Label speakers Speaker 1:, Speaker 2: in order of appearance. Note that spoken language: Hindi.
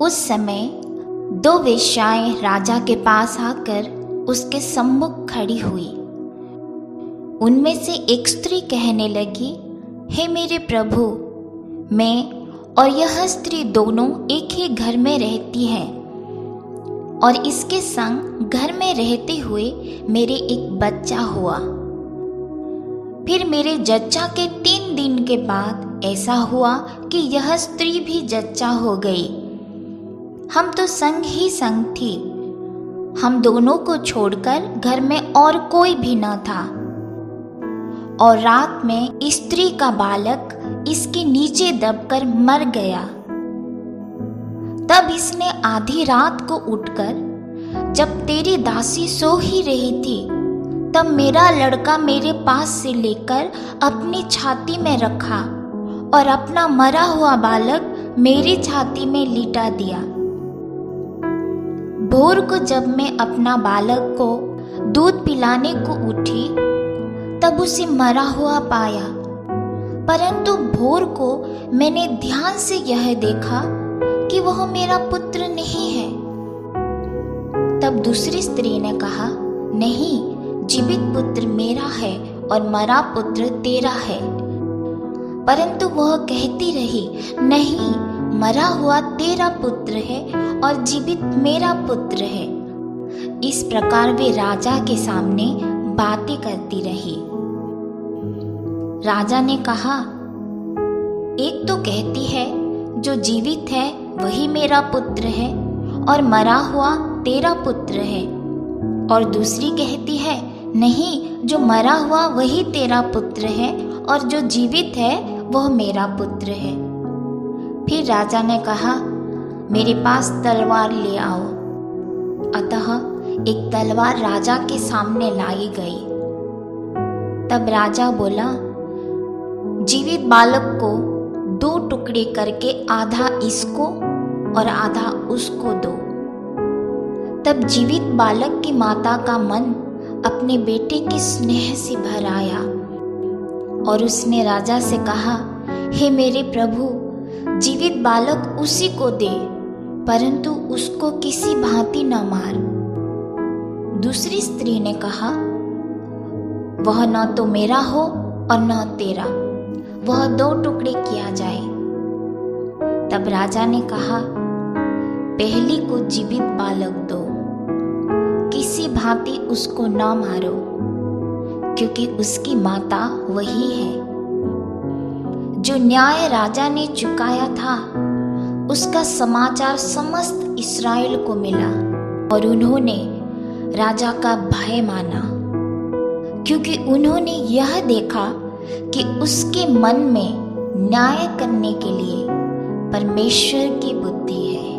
Speaker 1: उस समय दो वेश्याएं राजा के पास आकर उसके सम्मुख खड़ी हुई। उनमें से एक स्त्री कहने लगी, हे मेरे प्रभु, मैं और यह स्त्री दोनों एक ही घर में रहती हैं और इसके संग घर में रहते हुए मेरे एक बच्चा हुआ। फिर मेरे जच्चा के 3 दिन के बाद ऐसा हुआ कि यह स्त्री भी जच्चा हो गई। हम तो संग ही संग थी, हम दोनों को छोड़कर घर में और कोई भी न था। और रात में स्त्री का बालक इसके नीचे दबकर मर गया। तब इसने आधी रात को उठकर, जब तेरी दासी सो ही रही थी, तब मेरा लड़का मेरे पास से लेकर अपनी छाती में रखा और अपना मरा हुआ बालक मेरी छाती में लिटा दिया। भोर को जब मैं अपना बालक को दूध पिलाने को उठी, तब उसे मरा हुआ पाया। परंतु भोर को मैंने ध्यान से यह देखा कि वह मेरा पुत्र नहीं है। तब दूसरी स्त्री ने कहा, नहीं, जीवित पुत्र मेरा है और मरा पुत्र तेरा है। परंतु वह कहती रही, नहीं, मरा हुआ तेरा पुत्र है और जीवित मेरा पुत्र है। इस प्रकार वे राजा के सामने बातें करती रही। राजा ने कहा, एक तो कहती है जो जीवित है वही मेरा पुत्र है और मरा हुआ तेरा पुत्र है, और दूसरी कहती है, नहीं, जो मरा हुआ वही तेरा पुत्र है और जो जीवित है वह मेरा पुत्र है। फिर राजा ने कहा, मेरे पास तलवार ले आओ। अतः एक तलवार राजा के सामने लाई गई। तब राजा बोला, जीवित बालक को 2 टुकड़े करके आधा इसको और आधा उसको दो। तब जीवित बालक की माता का मन अपने बेटे के स्नेह से भर आया और उसने राजा से कहा, हे मेरे प्रभु, जीवित बालक उसी को दे, परंतु उसको किसी भांति न मार। दूसरी स्त्री ने कहा, वह न तो मेरा हो और न तेरा, वह 2 टुकड़े किया जाए। तब राजा ने कहा, पहली को जीवित बालक दो, किसी भांति उसको न मारो, क्योंकि उसकी माता वही है। जो न्याय राजा ने चुकाया था उसका समाचार समस्त इस्राएल को मिला और उन्होंने राजा का भय माना, क्योंकि उन्होंने यह देखा कि उसके मन में न्याय करने के लिए परमेश्वर की बुद्धि है।